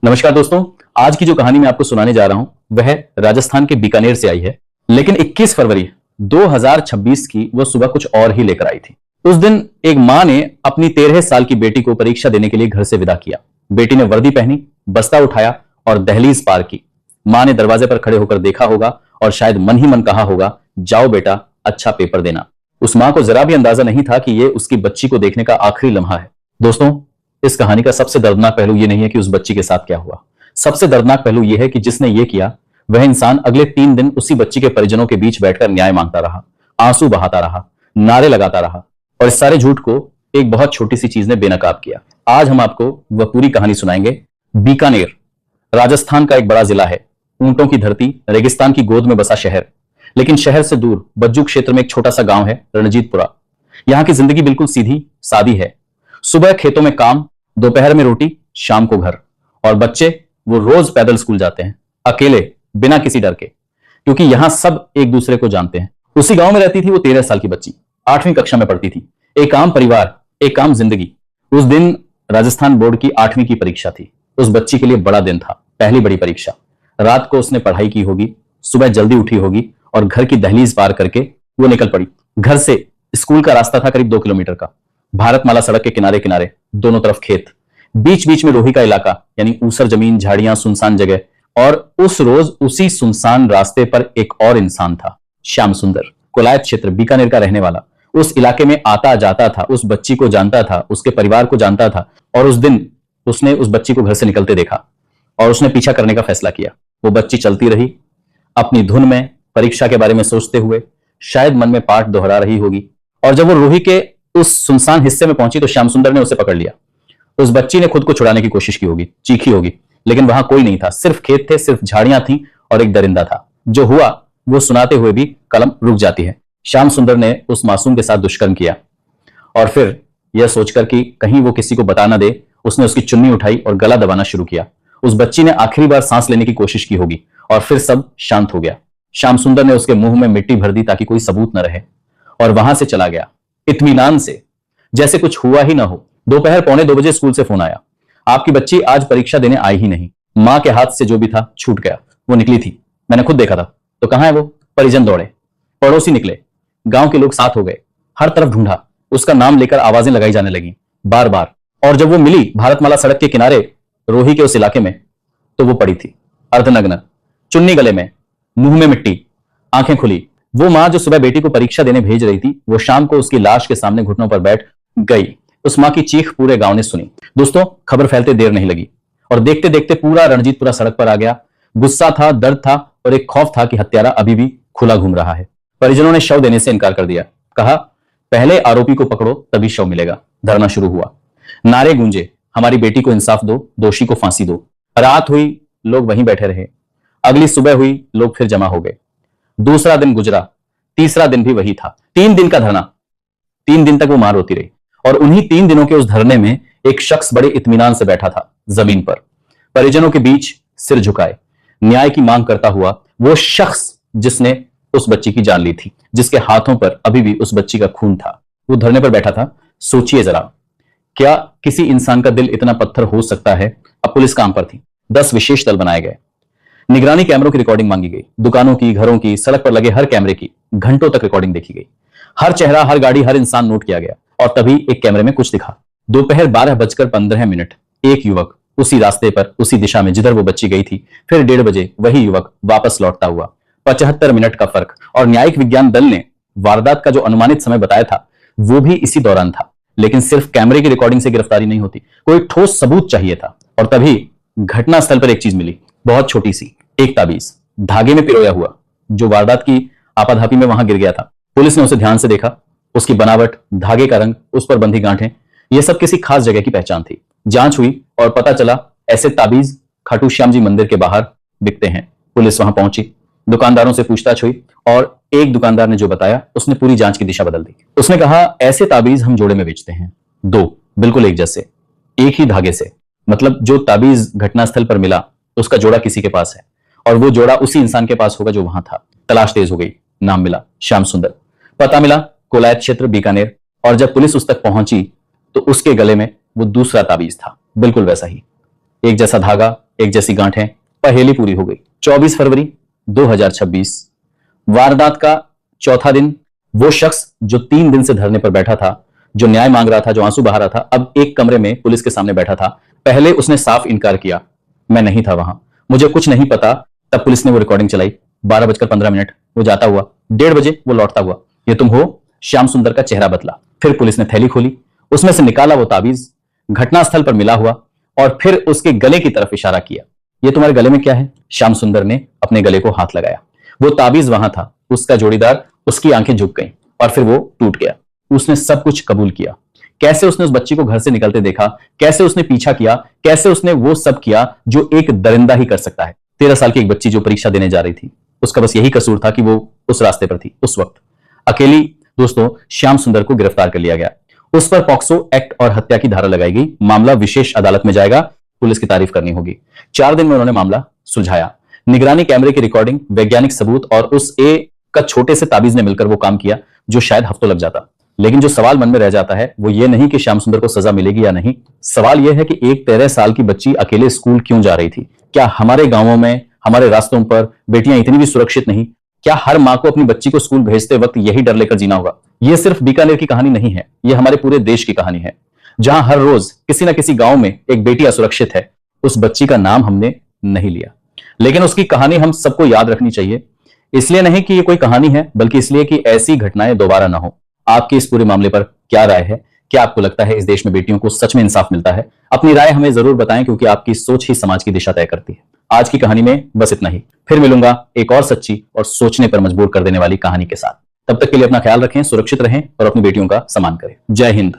नमस्कार दोस्तों। आज की जो कहानी मैं आपको सुनाने जा रहा हूं वह राजस्थान के बीकानेर से आई है। लेकिन 21 फरवरी 2026 की वो सुबह कुछ और ही लेकर आई थी। उस दिन एक मां ने अपनी 13 साल की बेटी को परीक्षा देने के लिए घर से विदा किया। बेटी ने वर्दी पहनी, बस्ता उठाया और दहलीज पार की। मां ने दरवाजे पर खड़े होकर देखा होगा और शायद मन ही मन कहा होगा, जाओ बेटा, अच्छा पेपर देना। उस मां को जरा भी अंदाजा नहीं था कि यह उसकी बच्ची को देखने का आखिरी लम्हा है। दोस्तों, इस कहानी का सबसे दर्दनाक पहलू यह नहीं है कि उस बच्ची के साथ क्या हुआ। सबसे दर्दनाक पहलू यह है कि जिसने यह किया वह इंसान अगले 3 दिन उसी बच्ची के परिजनों के बीच बैठकर न्याय मांगता रहा, आंसू बहाता रहा, नारे लगाता रहा और इस सारे झूठ को एक बहुत छोटी सी चीज ने बेनकाब किया। आज हम आपको वह पूरी कहानी सुनाएंगे। बीकानेर राजस्थान का एक बड़ा जिला है। ऊंटों की धरती, रेगिस्तान की गोद में बसा शहर। लेकिन शहर से दूर बज्जू क्षेत्र में एक छोटा सा गांव है, रणजीतपुरा। यहां की जिंदगी बिल्कुल सीधी सादी है। सुबह खेतों में काम, दोपहर में रोटी, शाम को घर। और बच्चे वो रोज पैदल स्कूल जाते हैं, अकेले, बिना किसी डर के, क्योंकि यहां सब एक दूसरे को जानते हैं। उसी गांव में रहती थी वो 13 साल की बच्ची, 8वीं कक्षा में पढ़ती थी। एक आम परिवार, एक आम जिंदगी। उस दिन राजस्थान बोर्ड की 8वीं की परीक्षा थी। उस बच्ची के लिए बड़ा दिन था, पहली बड़ी परीक्षा। रात को उसने पढ़ाई की होगी, सुबह जल्दी उठी होगी और घर की दहलीज पार करके वो निकल पड़ी। घर से स्कूल का रास्ता था करीब 2 किलोमीटर का। भारतमाला सड़क के किनारे किनारे दोनों तरफ खेत, बीच बीच में रोही का इलाका, यानी ऊसर जमीन, झाड़ियां, सुनसान जगह। और उस रोज उसी सुनसान रास्ते पर एक और इंसान था, श्याम सुंदर, कोलायत क्षेत्र, बीकानेर का रहने वाला। उस इलाके में आता जाता था, उस बच्ची को जानता था, उसके परिवार को जानता था। और उस दिन उसने उस बच्ची को घर से निकलते देखा और उसने पीछा करने का फैसला किया। वो बच्ची चलती रही अपनी धुन में, परीक्षा के बारे में सोचते हुए, शायद मन में पाठ दोहरा रही होगी। और जब वो रोही के उस सुनसान हिस्से में पहुंची तो श्याम सुंदर ने उसे पकड़ लिया। उस बच्ची ने खुद को छुड़ाने की कोशिश की होगी, चीखी होगी, लेकिन वहां कोई नहीं था। सिर्फ खेत थे, सिर्फ झाड़ियां थी और एक दरिंदा था। जो हुआ वो सुनाते हुए भी कलम रुक जाती है। श्याम सुंदर ने उस मासूम के साथ दुष्कर्म किया और फिर यह सोचकर कि कहीं वो किसी को बता ना दे, उसने उसकी चुन्नी उठाई और गला दबाना शुरू किया। उस बच्ची ने आखिरी बार सांस लेने की कोशिश की होगी और फिर सब शांत हो गया। श्याम सुंदर ने उसके मुंह में मिट्टी भर दी ताकि कोई सबूत न रहे और वहां से चला गया इत्मीनान से, जैसे कुछ हुआ ही ना हो। दोपहर 1:45 बजे स्कूल से फोन आया, आपकी बच्ची आज परीक्षा देने आई ही नहीं। मां के हाथ से जो भी था छूट गया। वो निकली थी, मैंने खुद देखा था। तो कहां है वो? परिजन दौड़े, पड़ोसी निकले, गांव के लोग साथ हो गए, हर तरफ ढूंढा। उसका नाम लेकर आवाजें लगाई जाने लगी बार बार। और जब वो मिली भारतमाला सड़क के किनारे रोही के उस इलाके में, तो वो पड़ी थी अर्धनग्न, चुन्नी गले में, मुंह में मिट्टी, आंखें खुली। वो मां जो सुबह बेटी को परीक्षा देने भेज रही थी, वो शाम को उसकी लाश के सामने घुटनों पर बैठ गई। उस मां की चीख पूरे गांव ने सुनी। दोस्तों, खबर फैलते देर नहीं लगी और देखते देखते पूरा रणजीतपुरा सड़क पर आ गया। गुस्सा था, दर्द था और एक खौफ था कि हत्यारा अभी भी खुला घूम रहा है। परिजनों ने शव देने से इनकार कर दिया। कहा, पहले आरोपी को पकड़ो तभी शव मिलेगा। धरना शुरू हुआ, नारे गूंजे, हमारी बेटी को इंसाफ दो, दोषी को फांसी दो। रात हुई, लोग वहीं बैठे रहे। अगली सुबह हुई, लोग फिर जमा हो गए। दूसरा दिन गुजरा, तीसरा दिन भी वही था। 3 दिन का धरना। 3 दिन तक वो मां रोती रही और उन्हीं 3 दिनों के उस धरने में एक शख्स बड़े इत्मीनान से बैठा था जमीन पर, परिजनों के बीच सिर झुकाए, न्याय की मांग करता हुआ। वो शख्स जिसने उस बच्ची की जान ली थी, जिसके हाथों पर अभी भी उस बच्ची का खून था, वो धरने पर बैठा था। सोचिए जरा, क्या किसी इंसान का दिल इतना पत्थर हो सकता है? अब पुलिस काम पर थी। 10 विशेष दल बनाए गए। निगरानी कैमरों की रिकॉर्डिंग मांगी गई, दुकानों की, घरों की, सड़क पर लगे हर कैमरे की। घंटों तक रिकॉर्डिंग देखी गई। हर चेहरा, हर गाड़ी, हर इंसान नोट किया गया। और तभी एक कैमरे में कुछ दिखा। दोपहर 12:15 एक युवक उसी रास्ते पर, उसी दिशा में जिधर वो बच्ची गई थी। फिर 1:30 बजे वही युवक वापस लौटता हुआ। 75 मिनट का फर्क। और न्यायिक विज्ञान दल ने वारदात का जो अनुमानित समय बताया था वो भी इसी दौरान था। लेकिन सिर्फ कैमरे की रिकॉर्डिंग से गिरफ्तारी नहीं होती, कोई ठोस सबूत चाहिए था। और तभी घटनास्थल पर एक चीज मिली, बहुत छोटी सी, एक ताबीज, धागे में पिरोया हुआ, जो वारदात की आपाधापी में वहां गिर गया था। पुलिस ने उसे ध्यान से देखा। उसकी बनावट, धागे का रंग, उस पर बंधी गांठें, यह सब किसी खास जगह की पहचान थी। जांच हुई और पता चला ऐसे ताबीज खाटू श्याम जी मंदिर के बाहर बिकते हैं। पुलिस वहां पहुंची, दुकानदारों से पूछताछ हुई और एक दुकानदार ने जो बताया उसने पूरी जांच की दिशा बदल दी। उसने कहा, ऐसे ताबीज हम जोड़े में बेचते हैं, 2 बिल्कुल एक जैसे, एक ही धागे से। मतलब जो ताबीज घटनास्थल पर मिला उसका जोड़ा किसी के पास है और वो जोड़ा उसी इंसान के पास होगा जो वहां था। तलाश तेज हो गई। नाम मिला, श्याम सुंदर। पता मिला, कोलायत क्षेत्र, बीकानेर। और जब पुलिस उस तक पहुंची तो उसके गले में वो दूसरा ताबीज था, बिल्कुल वैसा ही, एक जैसा धागा, एक जैसी गांठें, पहेली पूरी हो गई। 24 फरवरी 2026, वारदात का चौथा दिन। वो शख्स जो 3 दिन से धरने पर बैठा था, जो न्याय मांग रहा था, जो आंसू बहा रहा था, अब एक कमरे में पुलिस के सामने बैठा था। पहले उसने साफ इनकार किया, मैं नहीं था वहां, मुझे कुछ नहीं पता। तब पुलिस ने वो रिकॉर्डिंग चलाई। 12:15 वो जाता हुआ, 1:30 बजे वो लौटता हुआ, ये तुम हो? श्याम सुंदर का चेहरा बदला। फिर पुलिस ने थैली खोली, उसमें से निकाला वो ताबीज, घटनास्थल पर मिला हुआ, और फिर उसके गले की तरफ इशारा किया। ये तुम्हारे गले में क्या है? श्याम सुंदर ने अपने गले को हाथ लगाया। वो ताबीज वहां था, उसका जोड़ीदार। उसकी आंखें झुक गईं और फिर वो टूट गया। उसने सब कुछ कबूल किया। कैसे उसने उस बच्ची को घर से निकलते देखा, कैसे उसने पीछा किया, कैसे उसने वो सब किया जो एक दरिंदा ही कर सकता है। 13 साल की एक बच्ची जो परीक्षा देने जा रही थी, उसका बस यही कसूर था कि वो उस रास्ते पर थी उस वक्त। अकेली दोस्तों श्याम सुंदर को गिरफ्तार कर लिया गया। उस पर पॉक्सो एक्ट और हत्या की धारा लगाई गई। मामला विशेष अदालत में जाएगा। पुलिस की तारीफ करनी होगी। 4 दिन में उन्होंने मामला सुलझाया। निगरानी कैमरे की रिकॉर्डिंग, वैज्ञानिक सबूत और उस ए का छोटे से ताबीज ने मिलकर वो काम किया जो शायद हफ्तों लग जाता। लेकिन जो सवाल मन में रह जाता है वो ये नहीं कि श्याम सुंदर को सजा मिलेगी या नहीं। सवाल यह है कि एक 13 साल की बच्ची अकेले स्कूल क्यों जा रही थी? क्या हमारे गांवों में, हमारे रास्तों पर बेटियां इतनी भी सुरक्षित नहीं? क्या हर मां को अपनी बच्ची को स्कूल भेजते वक्त यही डर लेकर जीना होगा? यह सिर्फ बीकानेर की कहानी नहीं है, यह हमारे पूरे देश की कहानी है, जहां हर रोज किसी न किसी गांव में एक बेटी असुरक्षित है। उस बच्ची का नाम हमने नहीं लिया, लेकिन उसकी कहानी हम सबको याद रखनी चाहिए। इसलिए नहीं कि ये कोई कहानी है, बल्कि इसलिए कि ऐसी घटनाएं दोबारा ना हो। आपकी इस पूरे मामले पर क्या राय है? क्या आपको लगता है इस देश में बेटियों को सच में इंसाफ मिलता है? अपनी राय हमें जरूर बताएं, क्योंकि आपकी सोच ही समाज की दिशा तय करती है। आज की कहानी में बस इतना ही। फिर मिलूंगा एक और सच्ची और सोचने पर मजबूर कर देने वाली कहानी के साथ। तब तक के लिए अपना ख्याल रखें, सुरक्षित रहें और अपनी बेटियों का सम्मान करें। जय हिंद।